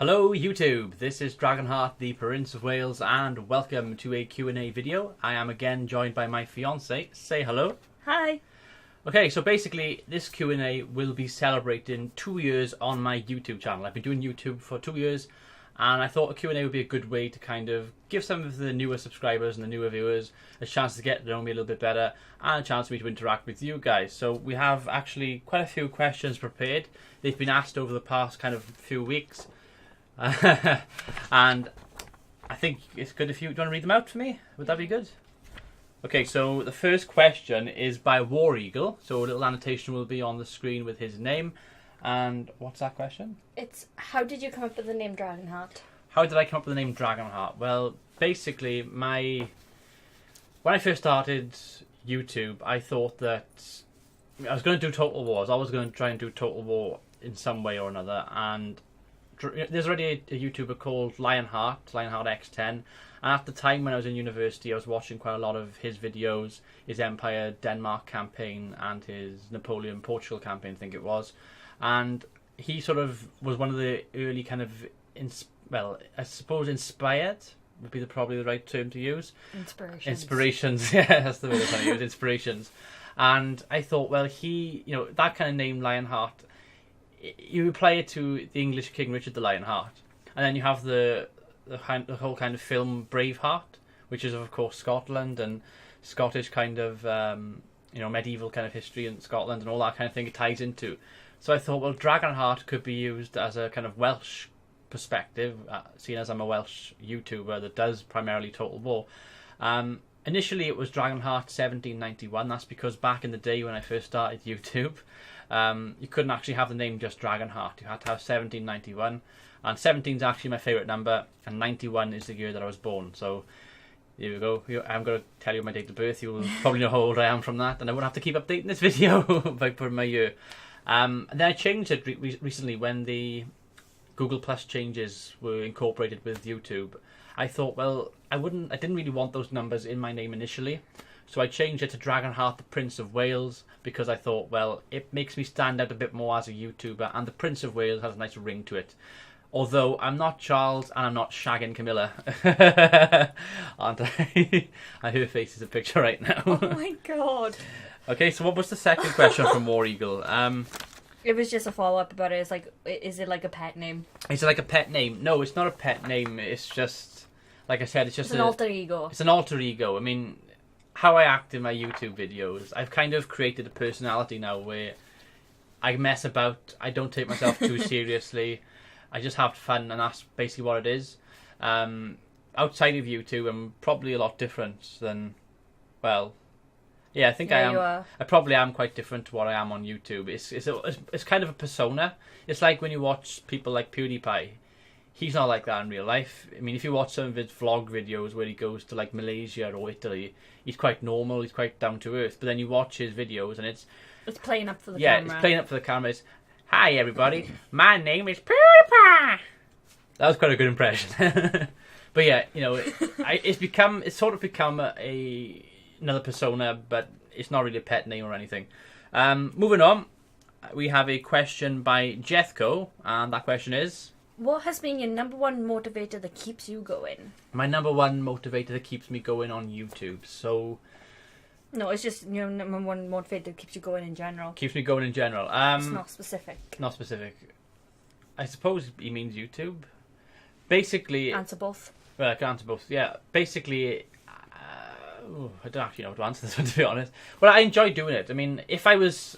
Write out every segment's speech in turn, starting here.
Hello YouTube, this is Dragonheart, the Prince of Wales, and welcome to a Q&A video. I am again joined by my fiance. Say hello. Hi. Okay, so basically this Q&A will be celebrating 2 years on my YouTube channel. I've been doing YouTube for 2 years, and I thought a Q&A would be a good way to kind of give some of the newer subscribers and the newer viewers a chance to get to know me a little bit better, and a chance for me to interact with you guys. So we have actually quite a few questions prepared. They've been asked over the past kind of few weeks. And I think it's good if you want to read them out for me. Would that be good? Okay, so the first question is by War Eagle. So a little annotation will be on the screen with his name. And what's that question? It's how did you come up with the name Dragonheart? How did I come up with the name Dragonheart? Well, basically, when I first started YouTube, I thought that I was going to do Total War. I was always going to try and do Total War in some way or another. And there's already a YouTuber called Dragonheart X10, and at the time when I was in university I was watching quite a lot of his videos, his Empire Denmark campaign and his Napoleon Portugal campaign I think it was, and he sort of was one of the early kind of, I suppose inspired would be probably the right term to use. Inspirations, yeah, that's the word I'm trying to use, inspirations. And I thought, well, that kind of name Lionheart, you apply it to the English King Richard the Lionheart, and then you have the whole kind of film Braveheart, which is of course Scotland and Scottish kind of medieval kind of history in Scotland and all that kind of thing it ties into. So I thought, well, Dragonheart could be used as a kind of Welsh perspective, seeing as I'm a Welsh YouTuber that does primarily Total War. Initially it was Dragonheart 1791. That's because back in the day when I first started YouTube, you couldn't actually have the name just Dragonheart. You had to have 1791, and 17 is actually my favourite number, and 91 is the year that I was born. So here we go. I'm going to tell you my date of birth. You will probably know how old I am from that, and I won't have to keep updating this video by putting my year. And then I changed it recently when the Google Plus changes were incorporated with YouTube. I thought, well, I didn't really want those numbers in my name initially. So I changed it to Dragonheart, the Prince of Wales, because I thought, well, it makes me stand out a bit more as a YouTuber, and the Prince of Wales has a nice ring to it. Although I'm not Charles and I'm not shagging Camilla. Aren't I? Her face is a picture right now. Oh my god. Okay, so what was the second question from War Eagle? It was just a follow-up about it. It's like, is it like a pet name? Is it like a pet name? No, it's not a pet name. It's just, like I said, it's just an alter ego. It's an alter ego. I mean, how I act in my YouTube videos, I've kind of created a personality now where I mess about, I don't take myself too seriously, I just have fun, and that's basically what it is. Outside of YouTube, I'm probably a lot different than, well, yeah, I think I am. I probably am quite different to what I am on YouTube. It's kind of a persona. It's like when you watch people like PewDiePie. He's not like that in real life. I mean, if you watch some of his vlog videos where he goes to like Malaysia or Italy, he's quite normal, he's quite down to earth. But then you watch his videos and it's playing up for the camera. Yeah, it's playing up for the camera. It's, hi everybody, my name is PewDiePie. That was quite a good impression. But yeah, it's sort of become another persona, but it's not really a pet name or anything. Moving on, we have a question by Jethco, and that question is, what has been your number one motivator that keeps you going? My number one motivator that keeps me going on YouTube. So, no, it's just your number one motivator that keeps you going in general. Keeps me going in general. It's not specific. Not specific. I suppose he means YouTube. Basically, answer both. Well, I can answer both. Yeah, basically, I don't actually know how to answer this one, to be honest. Well, I enjoy doing it. I mean, if I was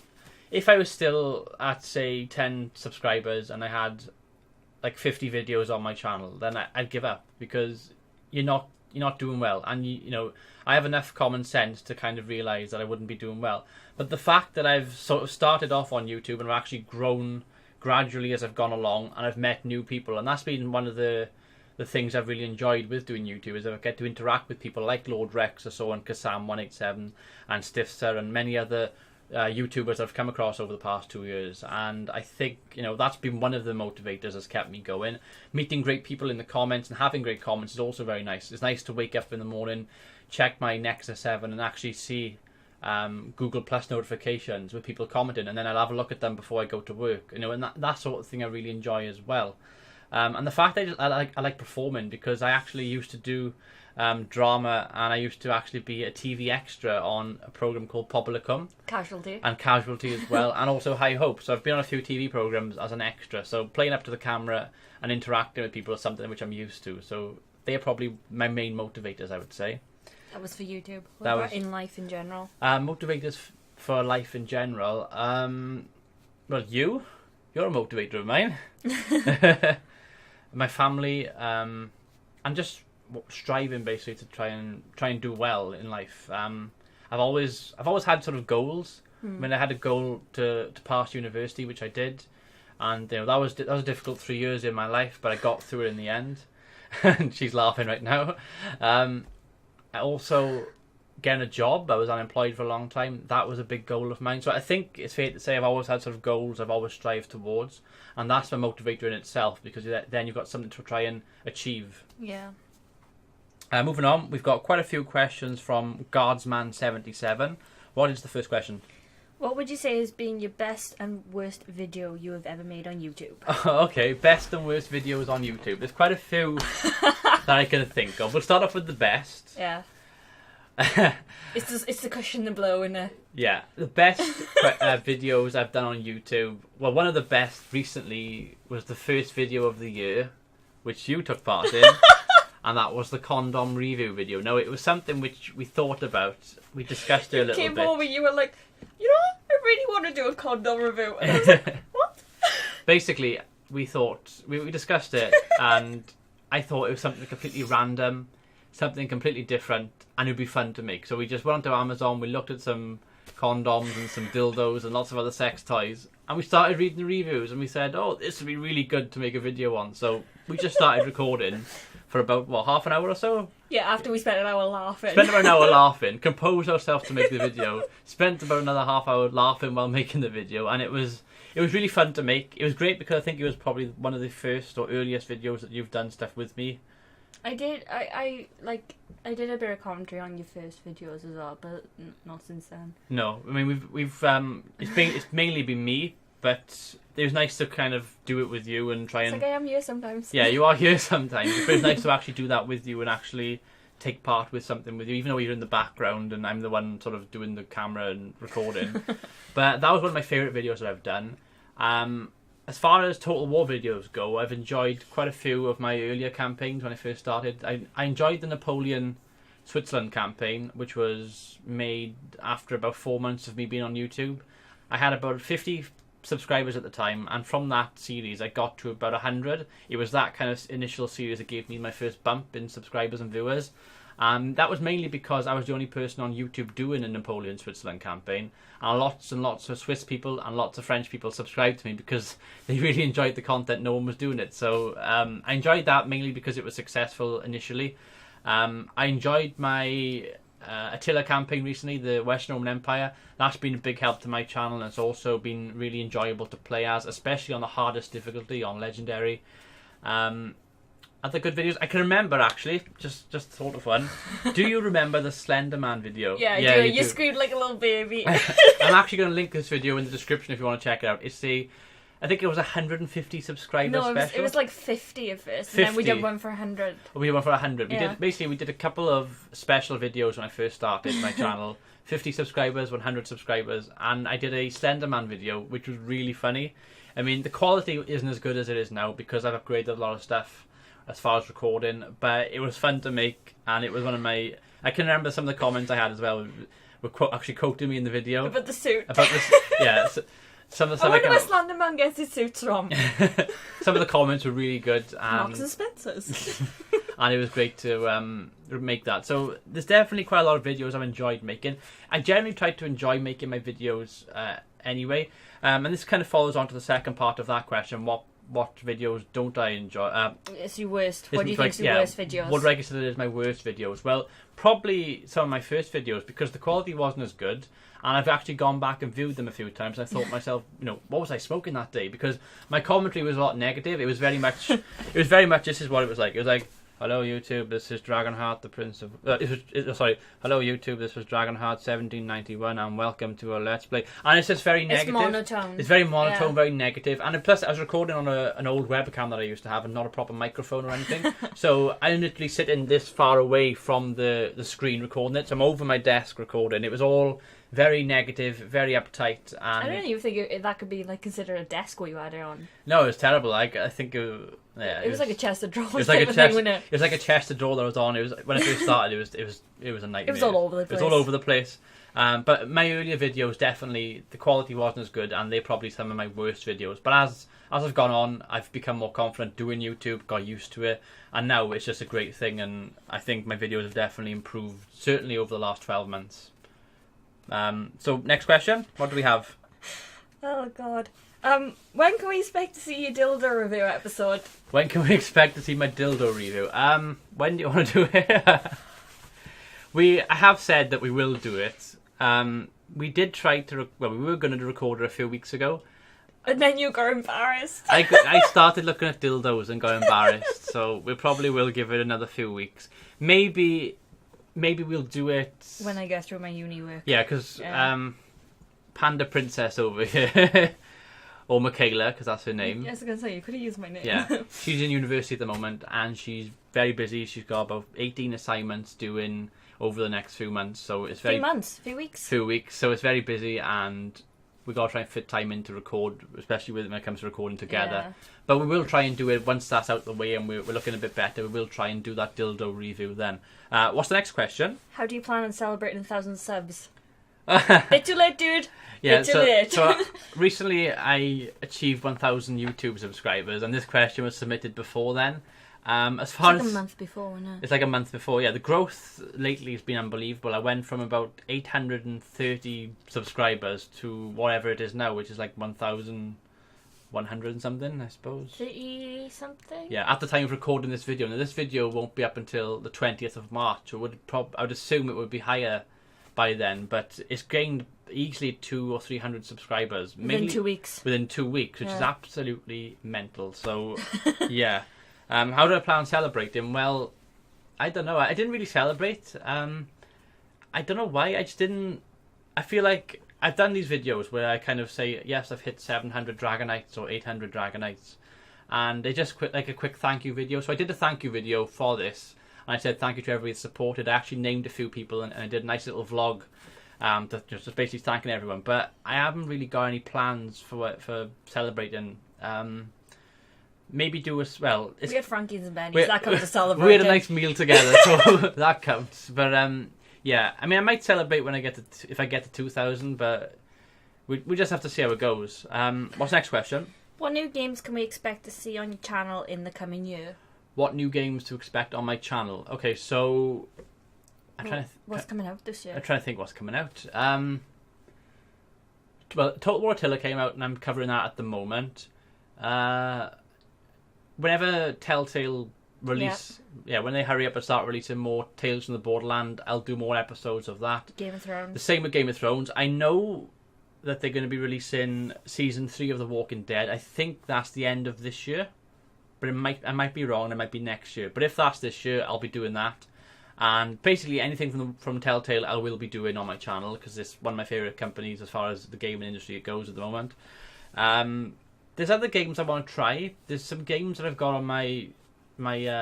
still at say 10 subscribers and I had like 50 videos on my channel, then I'd give up, because you're not doing well, and I have enough common sense to kind of realise that I wouldn't be doing well. But the fact that I've sort of started off on YouTube and I've actually grown gradually as I've gone along, and I've met new people, and that's been one of the things I've really enjoyed with doing YouTube, is that I get to interact with people like Lord Rex or so, and Kasam187 and Stiffster and many other YouTubers I've come across over the past 2 years. And I think that's been one of the motivators that's kept me going. Meeting great people in the comments and having great comments is also very nice. It's nice to wake up in the morning, check my Nexus 7 and actually see Google Plus notifications with people commenting, and then I'll have a look at them before I go to work, and that sort of thing I really enjoy as well. And the fact that I like performing, because I actually used to do drama, and I used to actually be a TV extra on a program called Popular Cum. Casualty. And Casualty as well, and also High Hope. So I've been on a few TV programs as an extra. So playing up to the camera and interacting with people is something which I'm used to. So they're probably my main motivators, I would say. That was for YouTube. What That about was- in life in general? Motivators for life in general. Well, you're a motivator of mine. My family, and just striving basically to try and do well in life. I've always had sort of goals. I mean, I had a goal to pass university, which I did, and that was difficult 3 years in my life, but I got through it in the end. And she's laughing right now. I also getting a job. I was unemployed for a long time. That was a big goal of mine. So I think it's fair to say I've always had sort of goals I've always strived towards, and that's my motivator in itself, because then you've got something to try and achieve. Yeah. Moving on, we've got quite a few questions from Guardsman77. What is the first question? What would you say has been your best and worst video you have ever made on YouTube? Okay, best and worst videos on YouTube. There's quite a few that I can think of. We'll start off with the best. Yeah. It's the cushion, the blow, innit? Yeah, the best videos I've done on YouTube. Well, one of the best recently was the first video of the year, which you took part in, and that was the condom review video. No, it was something which we thought about. We discussed it a little Came bit. over, you were like, you know what? I really want to do a condom review. And I was like, what? Basically, we thought we discussed it, and I thought it was something completely random, something completely different, and it would be fun to make. So we just went onto Amazon, we looked at some condoms and some dildos and lots of other sex toys, and we started reading the reviews, and we said, oh, this would be really good to make a video on. So we just started recording for about, half an hour or so? Yeah, after we spent an hour laughing. Spent about an hour laughing, composed ourselves to make the video, spent about another half hour laughing while making the video, and it was really fun to make. It was great because I think it was probably one of the first or earliest videos that you've done stuff with me. I did. I did a bit of commentary on your first videos as well, but not since then. No, I mean we've it's mainly been me, but it was nice to kind of do it with you and try It's and. like I am here sometimes. Yeah, you are here sometimes. But it's nice to actually do that with you and actually take part with something with you, even though you're in the background and I'm the one sort of doing the camera and recording. But that was one of my favourite videos that I've done. As far as Total War videos go, I've enjoyed quite a few of my earlier campaigns when I first started. I enjoyed the Napoleon Switzerland campaign, which was made after about 4 months of me being on YouTube. I had about 50 subscribers at the time, and from that series I got to about 100. It was that kind of initial series that gave me my first bump in subscribers and viewers. That was mainly because I was the only person on YouTube doing a Napoleon Switzerland campaign, and lots of Swiss people and lots of French people subscribed to me because they really enjoyed the content. No one was doing it, so I enjoyed that mainly because it was successful initially. I enjoyed my Attila campaign recently, the Western Roman Empire. That's been a big help to my channel, and it's also been really enjoyable to play as, especially on the hardest difficulty, on Legendary. Other good videos I can remember, actually, just thought of one. Do you remember the Slender Man video? Yeah, I do. You screamed like a little baby. I'm actually going to link this video in the description if you want to check it out. It's I think it was 150 subscriber special. It was like 50 at first, and then we did one for 100. We did one for 100. Yeah. We did a couple of special videos when I first started my channel. 50 subscribers, 100 subscribers, and I did a Slender Man video, which was really funny. I mean, the quality isn't as good as it is now because I've upgraded a lot of stuff as far as recording, but it was fun to make, and it was one of my... I can remember some of the comments I had as well were actually quoting me in the video. About the suit. About this, yeah. Some of the I wonder where Slender Man gets his suits from. Some of the comments were really good. Marks and Spencer's. And it was great to make that. So there's definitely quite a lot of videos I've enjoyed making. I generally try to enjoy making my videos anyway. And this kind of follows on to the second part of that question. What videos don't I enjoy? It's your worst. What do you think is your worst videos? What do I consider is my worst videos? Well, probably some of my first videos, because the quality wasn't as good. And I've actually gone back and viewed them a few times. I thought to myself, what was I smoking that day? Because my commentary was a lot negative. It was very much, this is what it was like. It was like, Hello YouTube, this is Dragonheart, the Prince of... hello YouTube, this was Dragonheart 1791 and welcome to a Let's Play. And it's just very negative. It's monotone. It's very monotone, very negative. And plus I was recording on an old webcam that I used to have and not a proper microphone or anything. So I'm literally sitting this far away from the screen recording it. So I'm over my desk recording. It was all very negative, very uptight. And I don't even think that could be like considered a desk where you had it on. No, it was terrible. I think it was like a chest of drawers. It was like a chest. It was like a chest of drawers that was on. It was when I first started. It was a nightmare. It was all over the place. It was all over the place. But my earlier videos, definitely the quality wasn't as good, and they're probably some of my worst videos. But as I've gone on, I've become more confident doing YouTube, got used to it, and now it's just a great thing. And I think my videos have definitely improved, certainly over the last 12 months. So next question, what do we have? Oh God. When can we expect to see your dildo review episode? When can we expect to see my dildo review? When do you want to do it? I have said that we will do it. We did try to... we were going to record it a few weeks ago. And then you got embarrassed. I started looking at dildos and got embarrassed. So we probably will give it another few weeks. Maybe we'll do it... when I get through my uni work. Yeah, because Panda Princess over here... or Michaela, because that's her name. Yes, I was going to say, you could have used my name. Yeah, she's in university at the moment, and she's very busy. She's got about 18 assignments doing over the next few months, so it's very... Few weeks. Few weeks, so it's very busy, and we got to try and fit time in to record, especially when it comes to recording together. Yeah. But we will try and do it once that's out of the way and we're looking a bit better. We will try and do that dildo review then. What's the next question? How do you plan on celebrating 1,000 subs? Bit too late, dude. Yeah, Bit too late. so recently I achieved 1,000 YouTube subscribers, and this question was submitted before then. As far it's like as a month before, isn't it? It's like a month before, yeah. The growth lately has been unbelievable. I went from about 830 subscribers to whatever it is now, which is like 1,100 and something, I suppose. 30 something? Yeah, at the time of recording this video. Now, this video won't be up until the 20th of March. I would assume it would be higher by then, but it's gained easily 200 or 300 subscribers. Within 2 weeks. Within 2 weeks, which is absolutely mental. So, yeah. How do I plan on celebrating? Well, I don't know. I didn't really celebrate. I don't know why. I just didn't... I feel like I've done these videos where I kind of say, yes, I've hit 700 Dragonites or 800 Dragonites. And they just like a quick thank you video. So I did a thank you video for this. And I said thank you to everybody that supported. I actually named a few people and I did a nice little vlog just basically thanking everyone. But I haven't really got any plans for celebrating. Maybe do as well. We had Frankie's and Benny's. That counts to celebrate. We had a nice meal together, so that counts. But yeah, I mean, I might celebrate when I get to if I get to 2,000, but we just have to see how it goes. What's the next question? What new games can we expect to see on your channel in the coming year? What new games to expect on my channel? Okay, so what's coming out this year? I'm trying to think what's coming out. Well, Total War Attila came out, and I'm covering that at the moment. Whenever Telltale release, when they hurry up and start releasing more Tales from the Borderland, I'll do more episodes of that. Game of Thrones. The same with Game of Thrones. I know that they're going to be releasing season 3 of The Walking Dead. I think that's the end of this year, but I might be wrong. It might be next year. But if that's this year, I'll be doing that. And basically anything from Telltale, I will be doing on my channel because it's one of my favourite companies as far as the gaming industry goes at the moment. There's other games I want to try. There's some games that I've got on my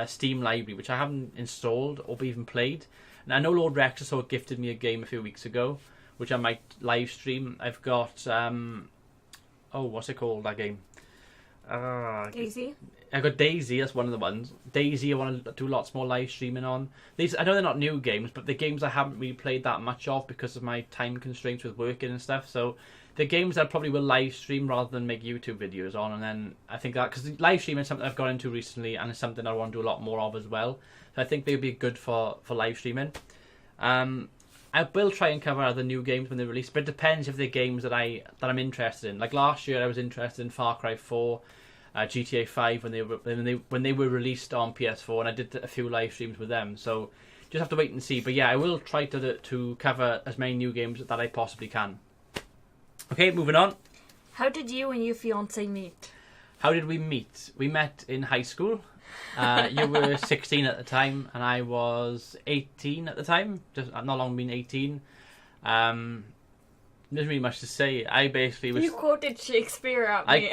Steam library which I haven't installed or even played. And I know Lord Rexasaur gifted me a game a few weeks ago, which I might live stream. I've got what's it called, that game? Daisy. I've got Daisy. That's one of the ones. Daisy, I want to do lots more live streaming on. These, I know they're not new games, but they're games I haven't really played that much of because of my time constraints with working and stuff. So the games I probably will live stream rather than make YouTube videos on, and then I think that because live streaming is something I've got into recently, and it's something I want to do a lot more of as well. So I think they would be good for live streaming. I will try and cover other new games when they release, but it depends if they're games that I'm interested in. Like last year, I was interested in Far Cry 4, GTA 5 when they were released on PS4, and I did a few live streams with them. So just have to wait and see. But yeah, I will try to cover as many new games that I possibly can. Okay, moving on. How did you and your fiancé meet? How did we meet? We met in high school. You were 16 at the time, and I was 18 at the time. Just I've not long been 18. There's really much to say. I basically was. You quoted Shakespeare at me.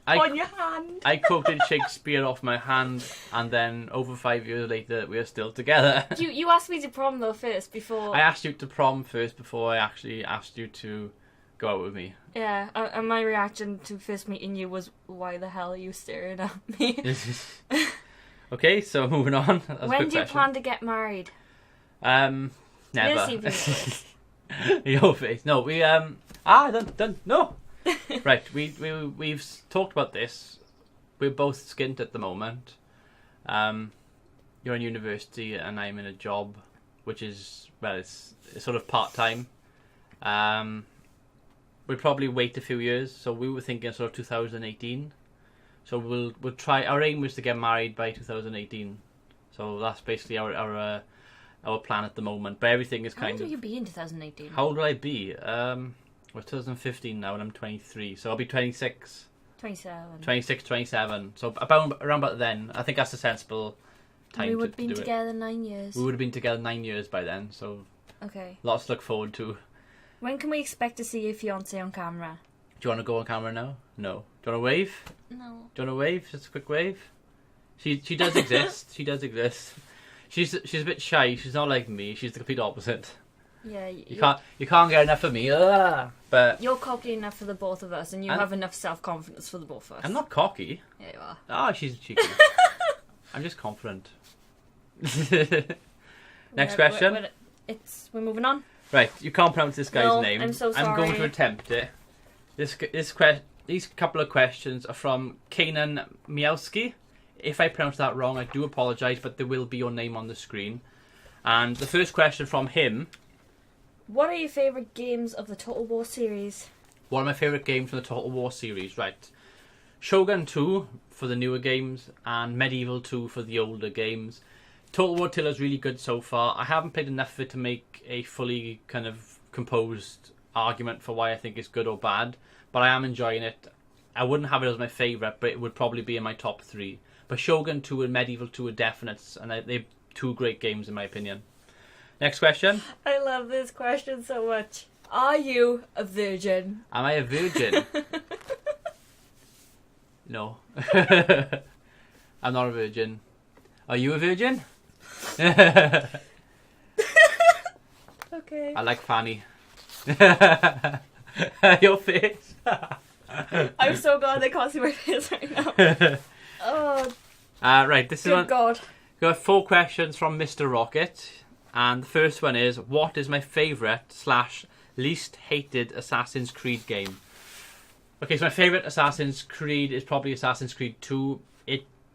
On your hand. I quoted Shakespeare off my hand, and then over 5 years later, we are still together. You asked me to prom though first before. I asked you to prom first before I actually asked you to go out with me. Yeah, and my reaction to first meeting you was, "Why the hell are you staring at me?" Okay, so moving on. When do you plan to get married? Never. Yes, Your face. No, we done. No. Right, we've talked about this. We're both skint at the moment. You're in university and I'm in a job, which is it's sort of part time. We'll probably wait a few years, so we were thinking sort of 2018. So we'll try. Our aim was to get married by 2018. So that's basically our plan at the moment. But everything is kind of. How old will you be in 2018? How old will I be? We're 2015 now, and I'm 23, so I'll be 26. 27. 26, 27. So around about then, I think that's a sensible time. We would have to been do together 9 years. We would have been together 9 years by then, so okay. Lots to look forward to. When can we expect to see your fiance on camera? Do you want to go on camera now? No. Do you want to wave? No. Do you want to wave? Just a quick wave. She does exist. She does exist. She's a bit shy. She's not like me. She's the complete opposite. Yeah, you can't get enough of me. But you're cocky enough for the both of us, and you have enough self-confidence for the both of us. I'm not cocky. Yeah, you are. Oh, she's cheeky. I'm just confident. Next question. We're moving on. Right, you can't pronounce this guy's name. I'm so sorry. I'm going to attempt it. These couple of questions are from Keenen Mielski. If I pronounce that wrong, I do apologise, but there will be your name on the screen. And the first question from him. What are your favourite games of the Total War series? One of my favourite games from the Total War series, right. Shogun 2 for the newer games, and Medieval 2 for the older games. Total War Tiller is really good so far. I haven't played enough of it to make a fully kind of composed argument for why I think it's good or bad, but I am enjoying it. I wouldn't have it as my favourite, but it would probably be in my top 3. But Shogun 2 and Medieval 2 are definites, and they're two great games in my opinion. Next question. I love this question so much. Are you a virgin? Am I a virgin? No. I'm not a virgin. Are you a virgin? Okay. I like Fanny. Your face. I'm so glad they can't see my face right now. Oh. Right, this is one. Good God. We got 4 questions from Mr. Rocket. And the first one is, what is my favourite / least hated Assassin's Creed game? Okay, so my favourite Assassin's Creed is probably Assassin's Creed 2.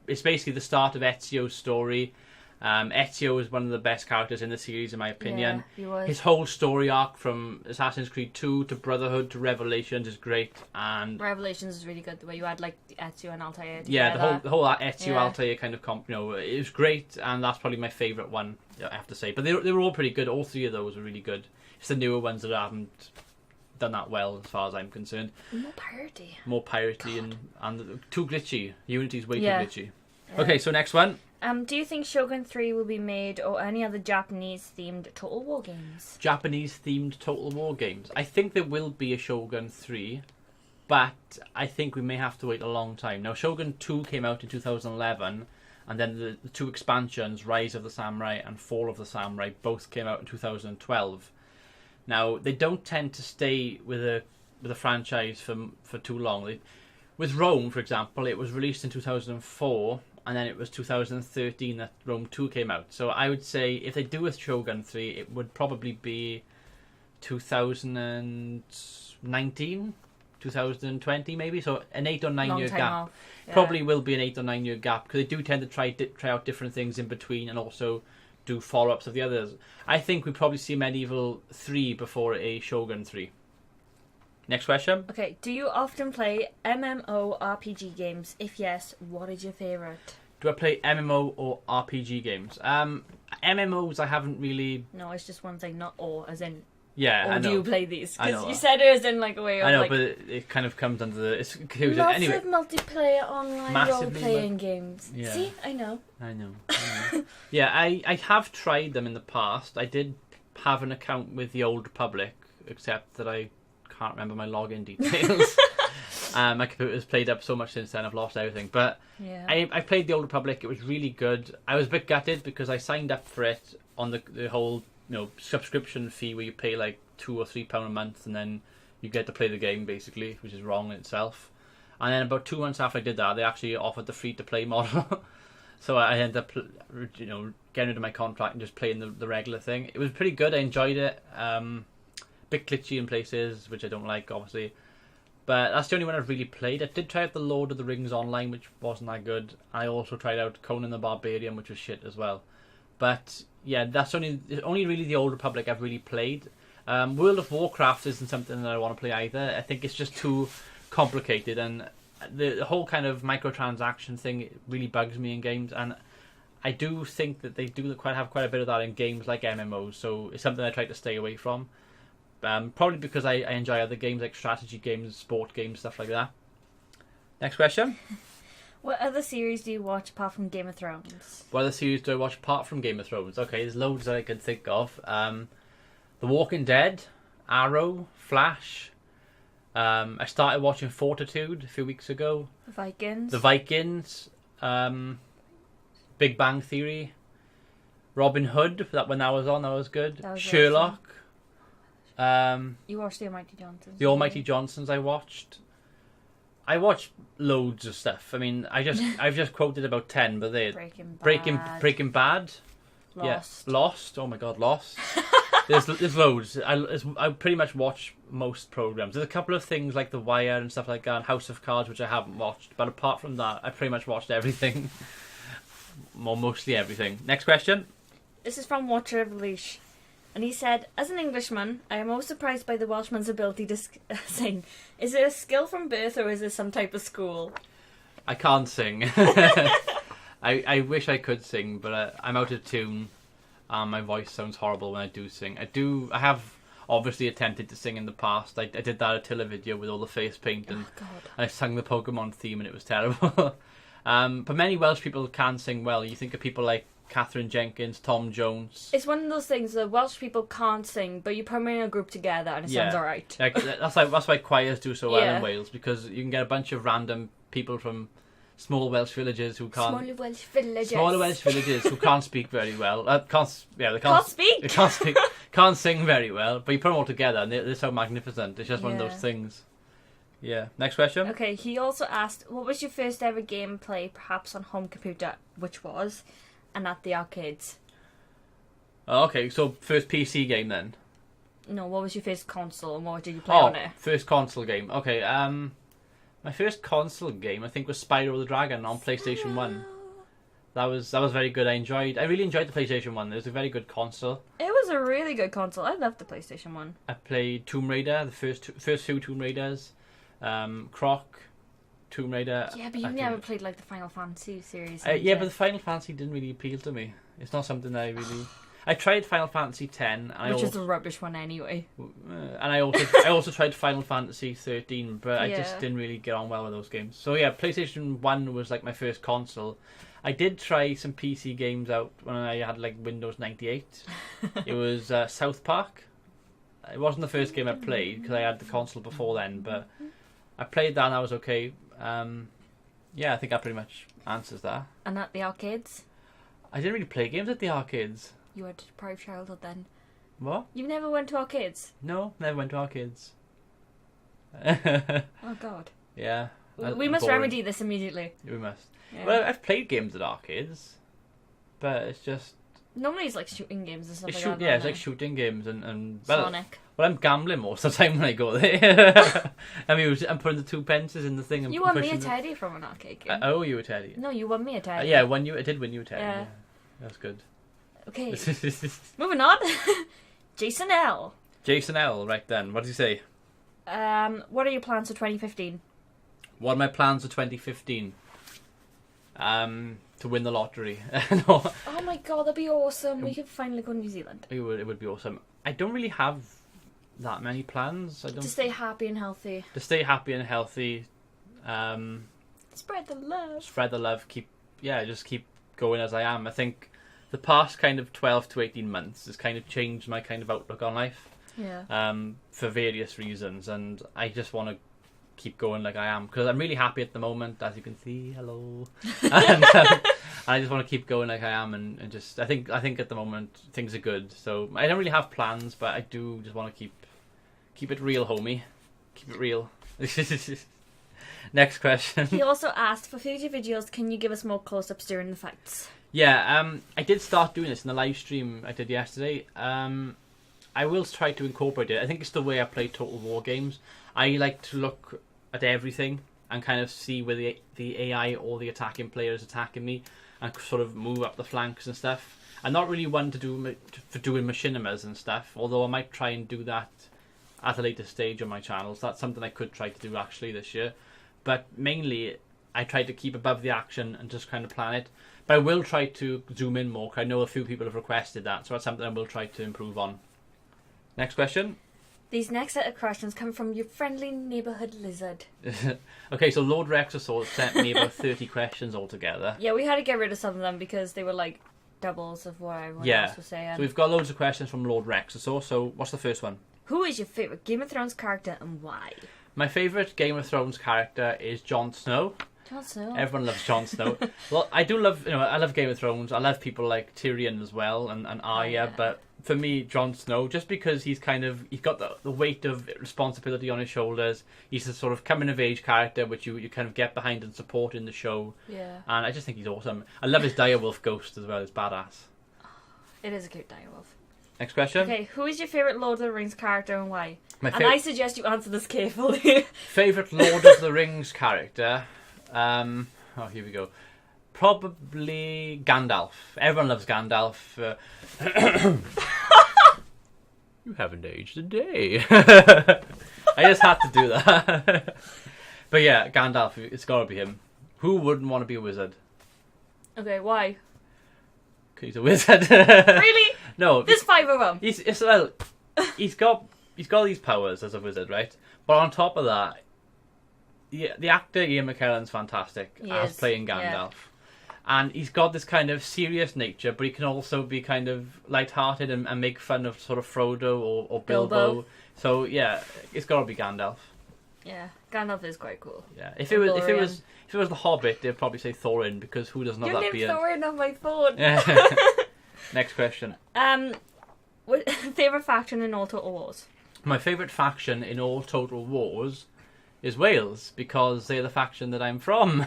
It's basically the start of Ezio's story. Ezio is one of the best characters in the series, in my opinion. Yeah, he was. His whole story arc from Assassin's Creed 2 to Brotherhood to Revelations is great. And Revelations is really good, the way you had like Ezio and Altair together. Yeah, the whole Ezio Altair kind of it was great, and that's probably my favourite one, I have to say. But they were all pretty good. All 3 of those were really good. It's the newer ones that haven't done that well, as far as I'm concerned. More piratey and too glitchy. Unity's way too glitchy. Yeah. Okay, so next one. Do you think Shogun 3 will be made, or any other Japanese-themed Total War games? Japanese-themed Total War games. I think there will be a Shogun 3, but I think we may have to wait a long time. Now, Shogun 2 came out in 2011, and then the 2 expansions, Rise of the Samurai and Fall of the Samurai, both came out in 2012. Now, they don't tend to stay with a franchise for too long. With Rome, for example, it was released in 2004, and then it was 2013 that Rome 2 came out. So I would say if they do a Shogun 3, it would probably be 2019, 2020 maybe. So an 8 or 9 year gap. Yeah. Probably will be an 8 or 9 year gap, because they do tend to try out different things in between, and also do follow-ups of the others. I think we probably see Medieval 3 before a Shogun 3. Next question. Okay, do you often play MMORPG games? If yes, what is your favourite? Do I play MMO or RPG games? MMOs I haven't really... No, it's just one thing, not or, as in Yeah, or I know. do you play these? I Because know. you said it was in like a way of I know, like but it kind of comes under the... It's massive anyway. multiplayer online Massively role-playing games. Yeah. See, I know. I know. Yeah, I have tried them in the past. I did have an account with the Old Republic, except that I can't remember my login details. My computer's played up so much since then, I've lost everything. But Yeah. I played the Old Republic. It was really good. I was a bit gutted because I signed up for it on the whole subscription fee where you pay like £2 or £3 a month and then you get to play the game basically, which is wrong in itself. And then about 2 months after I did that, they actually offered the free-to-play model. So I ended up, getting rid of my contract and just playing the regular thing. It was pretty good. I enjoyed it. Bit glitchy in places, which I don't like, obviously. But that's the only one I've really played. I did try out the Lord of the Rings online, which wasn't that good. I also tried out Conan the Barbarian, which was shit as well. But yeah, that's only really the Old Republic I've really played. World of Warcraft isn't something that I want to play either. I think it's just too complicated, and the whole kind of microtransaction thing really bugs me in games, and I do think that they do have quite a bit of that in games like MMOs, so it's something I try to stay away from. Probably because I enjoy other games like strategy games, sport games, stuff like that. Next question. What other series do you watch apart from Game of Thrones? What other series do I watch apart from Game of Thrones? Okay, there's loads that I can think of. The Walking Dead, Arrow, Flash. I started watching Fortitude a few weeks ago. Vikings. The Vikings. Big Bang Theory. Robin Hood, when that was on, that was good. That was Sherlock. You watched The Almighty Johnsons. The Almighty Johnsons I watched. I watched loads of stuff. I mean, I've just quoted about 10, but they Breaking Bad. Lost. Yeah, Lost. Oh my god, Lost. There's loads. I pretty much watch most programs. There's a couple of things like The Wire and stuff like that, and House of Cards, which I haven't watched. But apart from that, I pretty much watched everything. Mostly everything. Next question. This is from Watcher Leash. And he said, as an Englishman, I am most surprised by the Welshman's ability to sing. Is it a skill from birth or is it some type of school? I can't sing. I wish I could sing, but I'm out of tune. My voice sounds horrible when I do sing. I have obviously attempted to sing in the past. I did that Attila video with all the face paint, and I sung the Pokemon theme, and it was terrible. But many Welsh people can sing well. You think of people like Catherine Jenkins, Tom Jones. It's one of those things that Welsh people can't sing, but you put them in a group together and it sounds alright. Like, that's why choirs do so well in Wales, because you can get a bunch of random people from small Welsh villages who can't. Smaller Welsh villages who can't speak very well. They can't sing very well. But you put them all together and they're so magnificent. It's just one of those things. Yeah. Next question. Okay. He also asked, "What was your first ever gameplay, perhaps on home computer, which was, and at the arcades?" Oh, okay, so first PC game then. No, what was your first console and what did you play on it? First console game. Okay. My first console game, I think, was Spyro the Dragon on PlayStation 1. That was very good. I really enjoyed the PlayStation 1. It was a very good console. It was a really good console. I loved the PlayStation 1. I played Tomb Raider, the first two Tomb Raiders, Croc, Tomb Raider. Yeah, but you never played like the Final Fantasy series. Yeah, but the Final Fantasy didn't really appeal to me. It's not something that I really. I tried Final Fantasy X, which is a rubbish one anyway. And I also tried Final Fantasy 13, but I just didn't really get on well with those games. So yeah, PlayStation 1 was like my first console. I did try some PC games out when I had like Windows 98. It was South Park. It wasn't the first game I played because I had the console before then, but I played that and I was okay. Yeah, I think that pretty much answers that. And at the arcades? I didn't really play games at the arcades. You had a deprived childhood then. What? You never went to arcades? No, never went to arcades. Oh god. Yeah. We must remedy this immediately. We must. Yeah. Well, I've played games at arcades, but it's just... Normally it's like shooting games and stuff like that. Yeah, it's like shooting games and Sonic. Well, I'm gambling most of the time when I go there. I'm putting the 2 pences in the thing. And you won me a teddy from an arcade game. I owe you a teddy. No, you won me a teddy. Yeah, I did win you a teddy. Yeah. That's good. Okay. Moving on. Jason L. Jason L. Right then. What did you say? What are your plans for 2015? What are my plans for 2015? To win the lottery. No. Oh my god, that'd be awesome. We could finally go to New Zealand. It would be awesome. I don't really have that many plans. I don't. To stay happy and healthy. To stay happy and healthy. Spread the love. Spread the love. Just keep going as I am. I think the past kind of 12 to 18 months has kind of changed my kind of outlook on life. Yeah. For various reasons, and I just want to keep going like I am because I'm really happy at the moment, as you can see. Hello. And I just want to keep going like I am, and just I think at the moment things are good. So I don't really have plans, but I do just want to keep it real, homie. Keep it real. Next question. He also asked, for future videos, can you give us more close-ups during the fights? Yeah, I did start doing this in the live stream I did yesterday. I will try to incorporate it. I think it's the way I play Total War games. I like to look at everything and kind of see where the AI or the attacking player is attacking me and sort of move up the flanks and stuff. I'm not really one for doing machinimas and stuff, although I might try and do that at a later stage on my channel. So that's something I could try to do actually this year. But mainly, I try to keep above the action and just kind of plan it. But I will try to zoom in more, because I know a few people have requested that, so that's something I will try to improve on. Next question. These next set of questions come from your friendly neighbourhood lizard. Okay, so Lord Rexosaur sent me about 30 questions altogether. Yeah, we had to get rid of some of them because they were like doubles of what everyone else was saying. So we've got loads of questions from Lord Rexosaur, so what's the first one? Who is your favourite Game of Thrones character and why? My favourite Game of Thrones character is Jon Snow. Jon Snow. Everyone loves Jon Snow. Well, I do love, I love Game of Thrones. I love people like Tyrion as well and Arya, yeah. But for me, Jon Snow, just because he's got the weight of responsibility on his shoulders. He's a sort of coming of age character which you kind of get behind and support in the show. Yeah. And I just think he's awesome. I love his direwolf ghost as well. It's badass. It is a cute direwolf. Next question. Okay, who is your favourite Lord of the Rings character and why? And I suggest you answer this carefully. Favourite Lord of the Rings character? Here we go. Probably Gandalf. Everyone loves Gandalf. You haven't aged a day. I just had to do that. But yeah, Gandalf, it's got to be him. Who wouldn't want to be a wizard? Okay, why? Because he's a wizard. Really? No. There's 5 of them. He's got these powers as a wizard, right? But on top of that, the actor Ian McKellen's fantastic as playing Gandalf. Yeah. And he's got this kind of serious nature, but he can also be kind of light-hearted and make fun of sort of Frodo or Bilbo. So yeah, it's got to be Gandalf. Yeah, Gandalf is quite cool. Yeah, if it was the Hobbit, they'd probably say Thorin, because who doesn't know that beard? Your name's Thorin on my phone. Next question. Favorite faction in all Total Wars? My favorite faction in all Total Wars is Wales, because they're the faction that I'm from.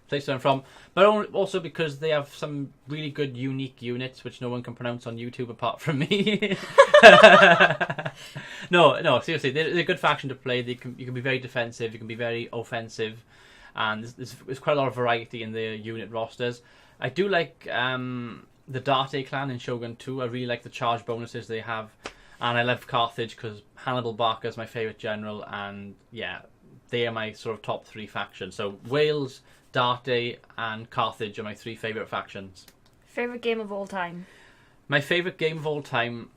Place that I'm from, but also because they have some really good unique units which no one can pronounce on YouTube apart from me. No, seriously, they're a good faction to play. You can be very defensive, you can be very offensive, and there's quite a lot of variety in their unit rosters. I do like the Darte clan in Shogun 2. I really like the charge bonuses they have, and I love Carthage because Hannibal Barca is my favourite general, and yeah, they are my sort of top 3 factions. So Wales, Darte and Carthage are my 3 favourite factions. Favourite game of all time? My favourite game of all time,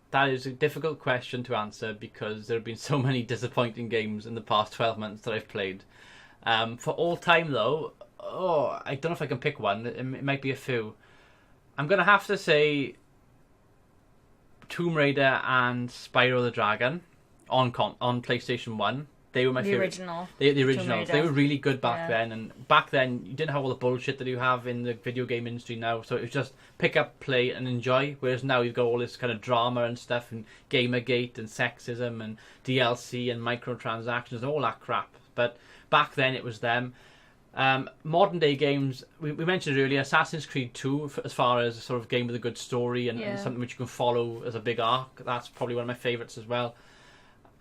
that is a difficult question to answer because there have been so many disappointing games in the past 12 months that I've played. For all time though, I don't know if I can pick one. It might be a few. I'm going to have to say Tomb Raider and Spyro the Dragon on PlayStation 1. They were my favourite. Original. The originals. They were really good back then. And back then, you didn't have all the bullshit that you have in the video game industry now. So it was just pick up, play, and enjoy. Whereas now you've got all this kind of drama and stuff, and Gamergate, and sexism, and DLC, and microtransactions, and all that crap. But back then, it was them. Modern day games, we mentioned earlier, Assassin's Creed 2, as far as a sort of game with a good story and something which you can follow as a big arc. That's probably one of my favourites as well.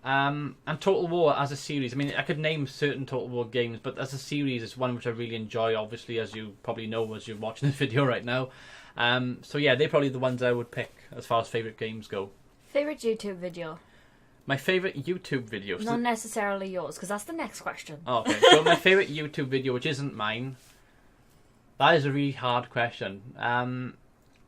And Total War as a series, I mean, I could name certain Total War games, but as a series, it's one which I really enjoy, obviously, as you probably know as you're watching this video right now. So yeah, they're probably the ones I would pick as far as favourite games go. Favourite YouTube video? My favourite YouTube video? Not necessarily yours, because that's the next question. Oh, okay, so my favourite YouTube video, which isn't mine, that is a really hard question.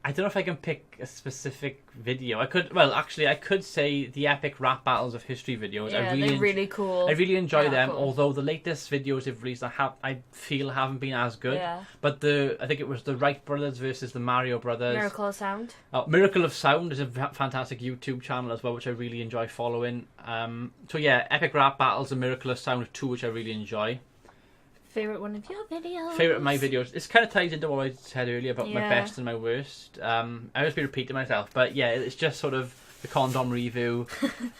I don't know if I can pick a specific video. I could say the epic rap battles of history videos. Yeah, they're really cool. I really enjoy them. Cool. Although the latest videos they've released, I feel haven't been as good. Yeah. But I think it was the Wright brothers versus the Mario brothers. Miracle of Sound. Miracle of Sound is a fantastic YouTube channel as well, which I really enjoy following. So yeah, epic rap battles and Miracle of Sound are two which I really enjoy. Favourite one of your videos? Favourite of my videos. This kind of ties into what I said earlier about my best and my worst. I always be repeating myself, but yeah, it's just sort of the Condom review,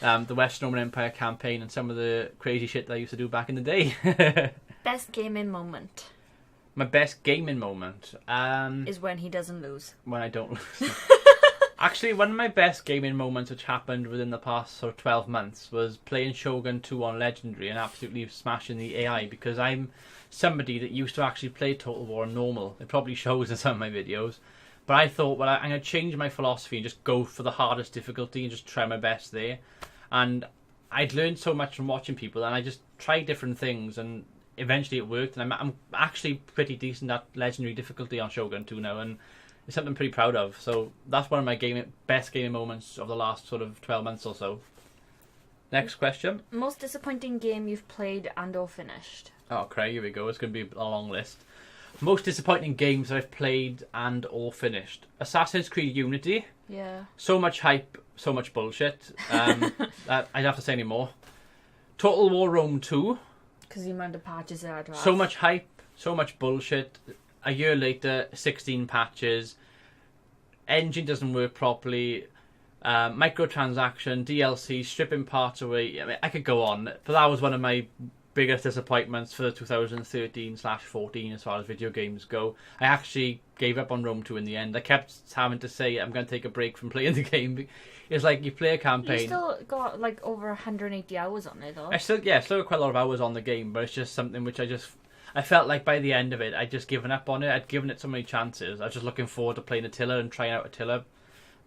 the Western Roman Empire campaign, and some of the crazy shit that I used to do back in the day. Best gaming moment? My best gaming moment is when he doesn't lose. When I don't lose. Actually, one of my best gaming moments which happened within the past sort of 12 months was playing Shogun 2 on Legendary and absolutely smashing the AI, because I'm somebody that used to actually play Total War on normal. It probably shows in some of my videos. But I thought, well, I'm going to change my philosophy and just go for the hardest difficulty and just try my best there. And I'd learned so much from watching people, and I just tried different things, and eventually it worked. And I'm actually pretty decent at Legendary difficulty on Shogun 2 now, and it's something I'm pretty proud of. So that's one of my best gaming moments of the last sort of 12 months or so. Next question. Most disappointing game you've played and or finished? Oh, Craig, here we go. It's going to be a long list. Most disappointing games that I've played and or finished. Assassin's Creed Unity. Yeah. So much hype, so much bullshit. I'd have to say any more. Total War Rome 2. Because the amount of patches there are. So much hype, so much bullshit. A year later, 16 patches. Engine doesn't work properly. Microtransaction, DLC, stripping parts away. I mean, I could go on, but that was one of my biggest disappointments for 2013/14 as far as video games go. I actually gave up on Rome 2 in the end. I kept having to say I'm going to take a break from playing the game. It's like you play a campaign. You still got like over 180 hours on it though. I still got quite a lot of hours on the game, but it's just something which I felt like by the end of it, I'd just given up on it. I'd given it so many chances. I was just looking forward to playing Attila and trying out Attila.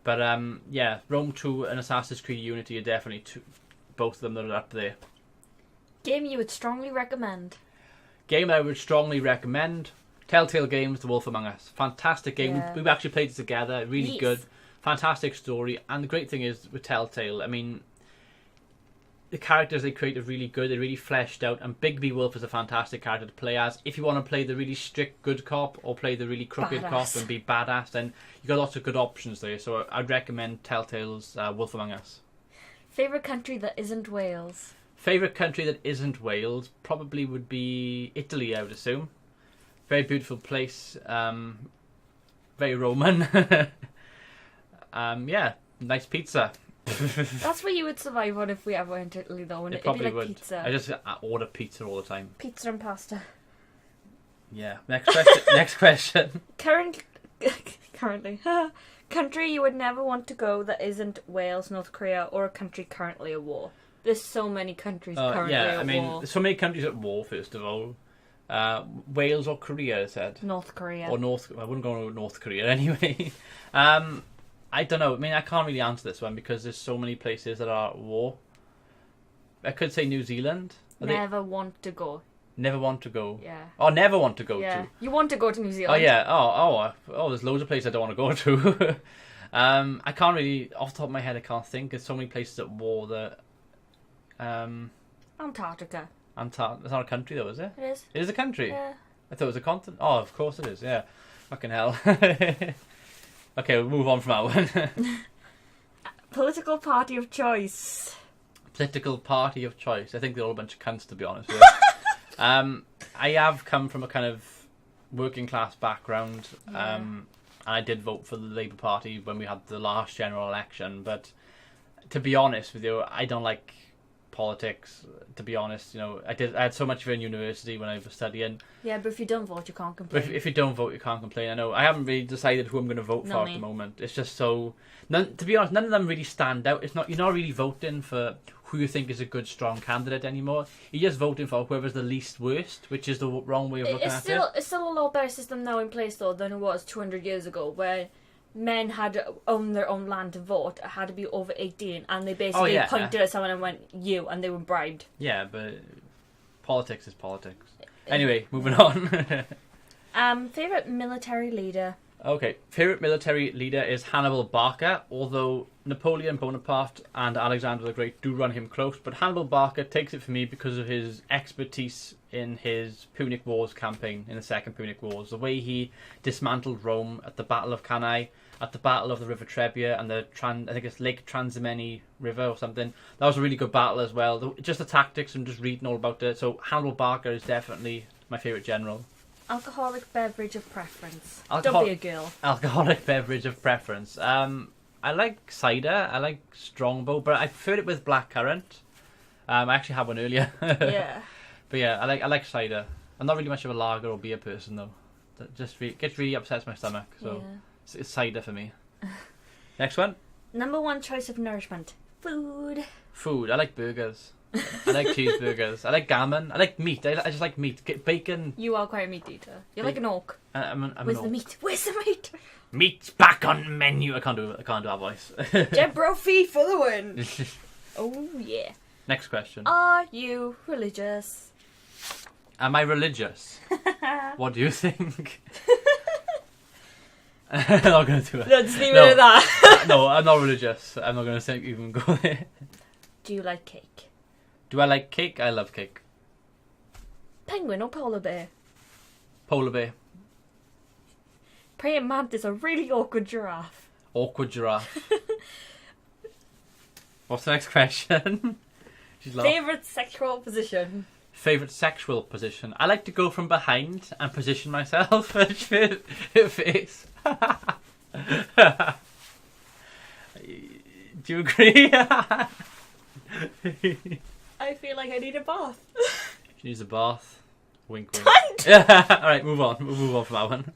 But yeah, Rome 2 and Assassin's Creed Unity are definitely both of them that are up there. Game you would strongly recommend? Game I would strongly recommend. Telltale Games, The Wolf Among Us. Fantastic game. Yeah. We've actually played it together. Really Yes. good. Fantastic story. And the great thing is with Telltale, I mean, the characters they create are really good. They're really fleshed out. And Bigby Wolf is a fantastic character to play as. If you want to play the really strict good cop or play the really crooked cop and be badass, then you've got lots of good options there. So I'd recommend Telltale's Wolf Among Us. Favourite country that isn't Wales? Favourite country that isn't Wales probably would be Italy, I would assume. Very beautiful place. Very Roman. Yeah, nice pizza. That's what you would survive on if we ever went to Italy though, wouldn't it? Probably It'd be like would. pizza. I just order pizza all the time. Pizza and pasta. Yeah. Next question. Next question. Currently. Country you would never want to go that isn't Wales, North Korea, or a country currently at war. There's so many countries currently at war. Yeah, I mean, there's so many countries at war, first of all. Wales or Korea, I said. North Korea. Or I wouldn't go to North Korea anyway. I don't know. I mean, I can't really answer this one because there's so many places that are at war. I could say New Zealand. Never want to go. Never want to go. Yeah. Oh, never want to go Yeah. to. You want to go to New Oh, Zealand. yeah. Oh, there's loads of places I don't want to go to. I can't really, off the top of my head, I can't think. There's so many places at war that... Antarctica. It's not a country though, is it? It is. It is a country? Yeah. I thought it was a continent. Oh, of course it is, yeah. Fucking hell. Okay, we'll move on from that one. Political party of choice. Political party of choice. I think they're all a bunch of cunts, to be honest with you. I have come from a kind of working class background, and I did vote for the Labour Party when we had the last general election, but to be honest with you, I don't like politics, to be honest. You know, I had so much of it in university when I was studying. Yeah, but if you don't vote, you can't complain. If you don't vote, you can't complain. I know. I haven't really decided who I'm going to vote for at the moment. It's just so... to be honest, none of them really stand out. You're not really voting for who you think is a good, strong candidate anymore. You're just voting for whoever's the least worst, which is the wrong way of looking at it. It's still a lot better system now in place, though, than it was 200 years ago, where men had to own their own land to vote, had to be over 18, and they basically pointed at someone and went, you, and they were bribed. Yeah, but politics is politics. Anyway, moving on. Favourite military leader Okay, favourite military leader is Hannibal Barca, although Napoleon Bonaparte and Alexander the Great do run him close, but Hannibal Barca takes it for me because of his expertise in his Punic Wars campaign, in the Second Punic Wars. The way he dismantled Rome at the Battle of Cannae, at the Battle of the River Trebia, and I think it's Lake Transameni River or something. That was a really good battle as well. Just the tactics and just reading all about it. So Hannibal Barca is definitely my favourite general. Alcoholic beverage of preference. Don't be a girl. Alcoholic beverage of preference. I like cider. I like Strongbow, but I prefer it with blackcurrant. I actually had one earlier. Yeah. But yeah, I like cider. I'm not really much of a lager or beer person though. That just gets really upsets my stomach. So it's cider for me. Next one. Number one choice of nourishment. Food. I like burgers. I like cheeseburgers. I like gammon. I like meat. I just like meat. Bacon. You are quite a meat eater. You're like an orc. I'm Where's an the orc. meat? Where's the meat? Meat's back on menu. I can't do that voice. Jebrophy for the win. Oh yeah. Next question. Are you religious? Am I religious? What do you think? I'm not going to do it. No, just leave it at that. No, I'm not religious. I'm not going to even go there. Do you like cake? Do I like cake? I love cake. Penguin or polar bear? Polar bear. Praying mantis or really awkward giraffe? Awkward giraffe. What's the next question? Favourite sexual position? Favourite sexual position? I like to go from behind and position myself at your face. Do you agree? I feel like I need a bath. She needs a bath. Wink, wink. Cunt! Alright, move on. We'll move on from that one.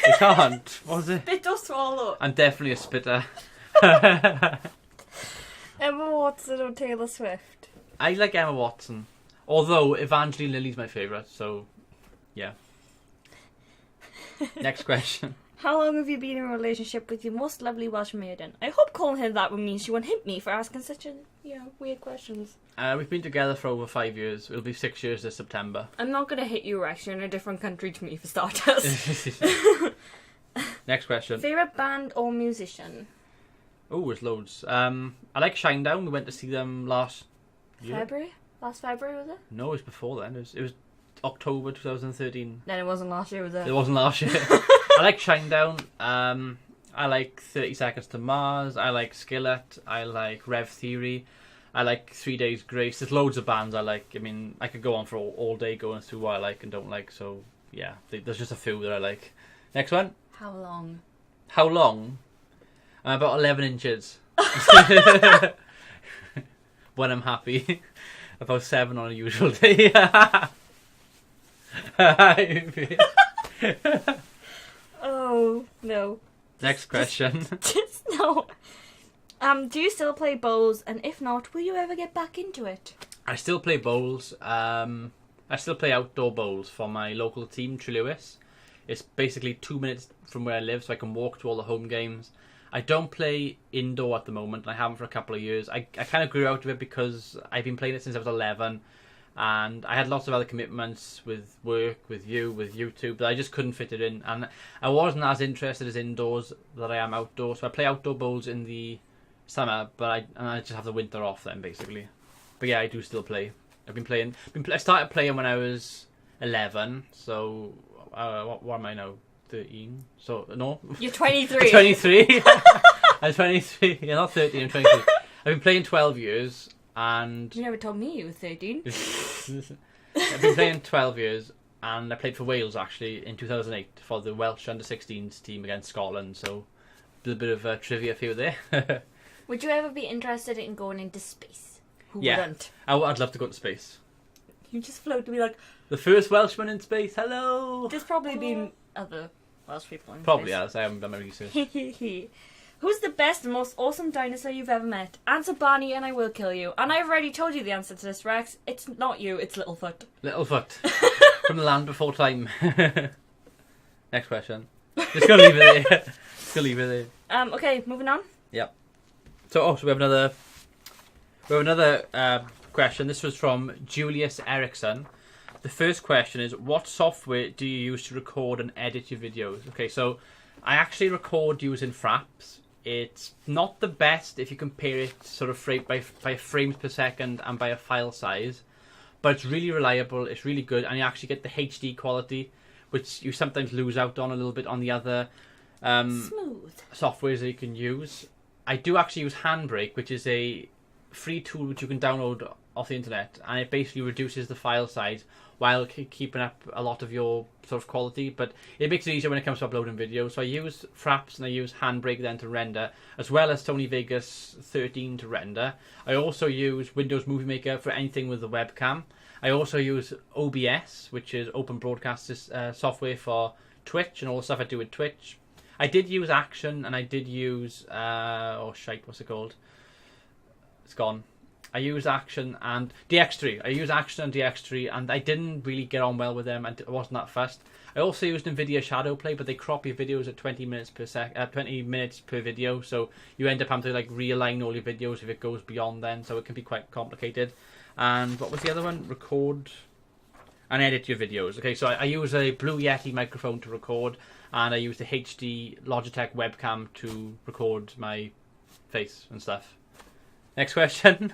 You can't. What was it? Spit or swallow? I'm definitely a spitter. Emma Watson or Taylor Swift? I like Emma Watson. Although Evangeline Lilly's my favourite, so yeah. Next question. How long have you been in a relationship with your most lovely Welsh maiden? I hope calling her that would mean she won't hit me for asking such weird questions. We've been together for over 5 years. It'll be 6 years this September. I'm not going to hit you, Rex. You're in a different country to me, for starters. Next question. Favourite band or musician? Oh, there's loads. I like Shinedown. We went to see them last year. February? Last February, was it? No, it was before then. It was October 2013. Then it wasn't last year, was it? It wasn't last year. I like Shinedown. I like 30 Seconds to Mars. I like Skillet. I like Rev Theory. I like 3 Days Grace. There's loads of bands I like. I mean, I could go on for all day going through what I like and don't like. So, yeah, there's just a few that I like. Next one. How long? How long? I'm about 11 inches. When I'm happy. About 7 on a usual day. Oh, no. Next question. Just no. Do you still play bowls? And if not, will you ever get back into it? I still play bowls. I still play outdoor bowls for my local team, Trelewis. It's basically 2 minutes from where I live, so I can walk to all the home games. I don't play indoor at the moment, and I haven't for a couple of years. I kind of grew out of it because I've been playing it since I was 11, and I had lots of other commitments with work, with YouTube, that I just couldn't fit it in. And I wasn't as interested as indoors that I am outdoors. So I play outdoor bowls in the summer, but I just have the winter off then, basically. But yeah, I do still play. I've been playing. I started playing when I was 11, so what am I now? 13. So no. You're 23. 23. I'm 23. You're not 13. I'm 23. I've been playing 12 years, and You never told me you were 13. I've been playing 12 years, and I played for Wales actually in 2008 for the Welsh under-16s team against Scotland. So a bit of trivia for you there. Would you ever be interested in going into space? Who Yeah. wouldn't? I'd love to go to space. You just float to be like, The first Welshman in space. Hello. there's probably been other Welsh people in Probably space. has. I haven't done my research. Who's the best and most awesome dinosaur you've ever met? Answer Barney and I will kill you. And I've already told you the answer to this, Rex. It's not you, it's Littlefoot. Littlefoot. From the land before time. Next question. Just gonna leave it there. Just gonna leave it there. Okay, moving on. Yep. So we have another question. This was from Julius Eriksson. The first question is, what software do you use to record and edit your videos? Okay, so I actually record using Fraps. It's not the best if you compare it sort of by frames per second and by a file size, but it's really reliable, it's really good, and you actually get the HD quality, which you sometimes lose out on a little bit on the other smooth softwares that you can use. I do actually use Handbrake, which is a free tool which you can download off the internet, and it basically reduces the file size while keeping up a lot of your sort of quality, but it makes it easier when it comes to uploading videos. So I use Fraps and I use Handbrake then to render, as well as Sony Vegas 13 to render. I also use Windows Movie Maker for anything with the webcam. I also use OBS, which is Open Broadcast software for Twitch and all the stuff I do with Twitch. I did use Action, and I did use what's it called? It's gone. I use Action and DX3. I use Action and DX3, and I didn't really get on well with them. I wasn't that fussed. I also used NVIDIA Shadowplay, but they crop your videos at 20 minutes per video, so you end up having to like realign all your videos if it goes beyond then, so it can be quite complicated. And what was the other one? Record and edit your videos. Okay, so I use a Blue Yeti microphone to record, and I use the HD Logitech webcam to record my face and stuff. Next question.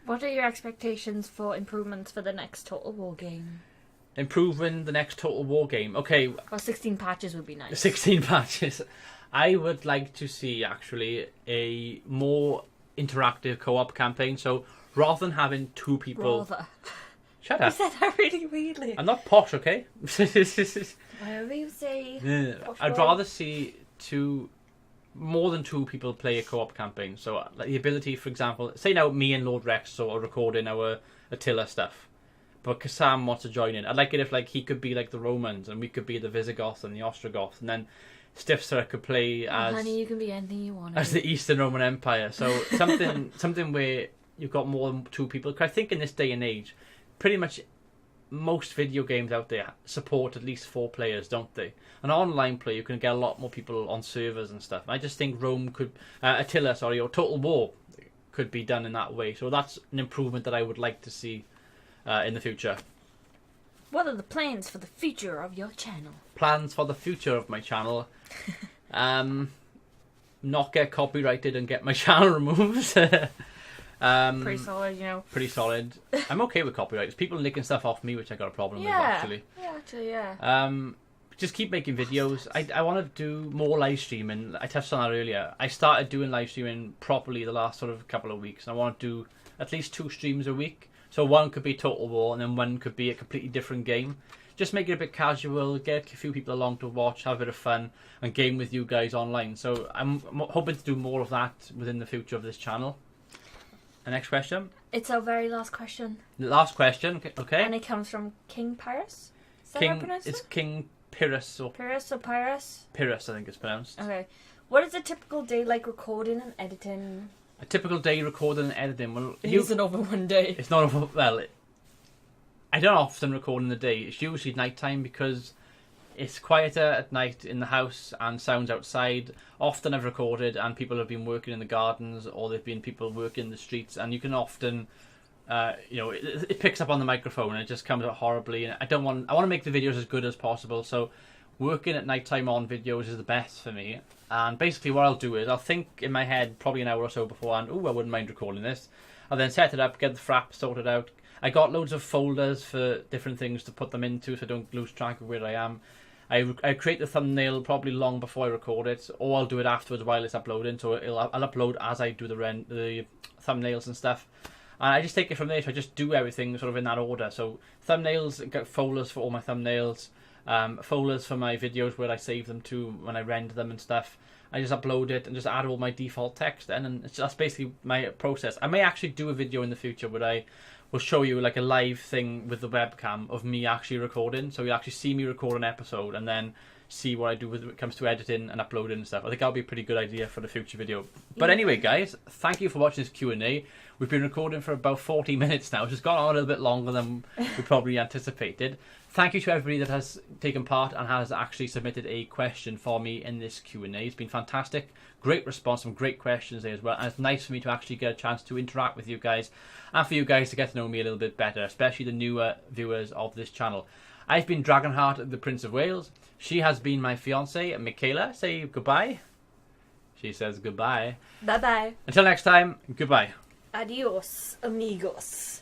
What are your expectations for improvements for the next Total War game? Improving the next Total War game. Okay. Well, 16 patches would be nice. 16 patches. I would like to see, actually, a more interactive co-op campaign. So, rather than having two people... Rather. Shut up. You said that really weirdly. I'm not posh, okay? Whatever you say. I'd rather see more than two people play a co-op campaign. So like the ability, for example, say now me and Lord Rex are recording our Attila stuff, but Kassam wants to join in. I'd like it if like he could be like the Romans and we could be the Visigoths and the Ostrogoths, and then Stifter could play as honey, you can be anything you want as the Eastern Roman Empire. So something where you've got more than two people. Because I think in this day and age, pretty much most video games out there support at least 4 players, don't they? An online play, you can get a lot more people on servers and stuff. I just think Attila, or Total War could be done in that way. So that's an improvement that I would like to see in the future. What are the plans for the future of your channel? Plans for the future of my channel? Not get copyrighted and get my channel removed. Pretty solid, you know. Pretty solid. I'm okay with copyrights. People nicking stuff off me, which I got a problem with, actually. Yeah. Just keep making videos. I want to do more live streaming. I touched on that earlier. I started doing live streaming properly the last sort of couple of weeks. I want to do at least 2 streams a week. So one could be Total War, and then one could be a completely different game. Just make it a bit casual, get a few people along to watch, have a bit of fun, and game with you guys online. So I'm hoping to do more of that within the future of this channel. The next question. It's our very last question. The last question, okay. And it comes from King Pyrrhus. Is that King, how I pronounce it? It's King Pyrrhus. Pyrrhus or Pyrrhus? Pyrrhus, I think it's pronounced. Okay. What is a typical day like recording and editing? A typical day recording and editing. Well, it isn't over one day. It's not over. Well, I don't often record in the day. It's usually nighttime because it's quieter at night in the house and sounds outside. Often I've recorded and people have been working in the gardens, or there've been people working in the streets, and you can often, it picks up on the microphone and it just comes out horribly. And I want to make the videos as good as possible. So working at nighttime on videos is the best for me. And basically what I'll do is I'll think in my head probably an hour or so beforehand, I wouldn't mind recording this. I'll then set it up, get the frap sorted out. I got loads of folders for different things to put them into so I don't lose track of where I am. I create the thumbnail probably long before I record it, or I'll do it afterwards while it's uploading, so I'll upload as I do the thumbnails and stuff. And I just take it from there, so I just do everything sort of in that order. So thumbnails, get folders for all my thumbnails, folders for my videos where I save them to when I render them and stuff. I just upload it and just add all my default text in, and that's basically my process. I may actually do a video in the future where I will show you like a live thing with the webcam of me actually recording, so you actually see me record an episode and then see what I do when it comes to editing and uploading and stuff. I think that'll be a pretty good idea for the future video. But anyway, guys, thank you for watching this Q&A. We've been recording for about 40 minutes now, which has gone on a little bit longer than we probably anticipated. Thank you to everybody that has taken part and has actually submitted a question for me in this Q&A. It's been fantastic. Great response, some great questions there as well. And it's nice for me to actually get a chance to interact with you guys and for you guys to get to know me a little bit better, especially the newer viewers of this channel. I've been Dragonheart, the Prince of Wales. She has been my fiancée, Michaela. Say goodbye. She says goodbye. Bye-bye. Until next time, goodbye. Adios, amigos.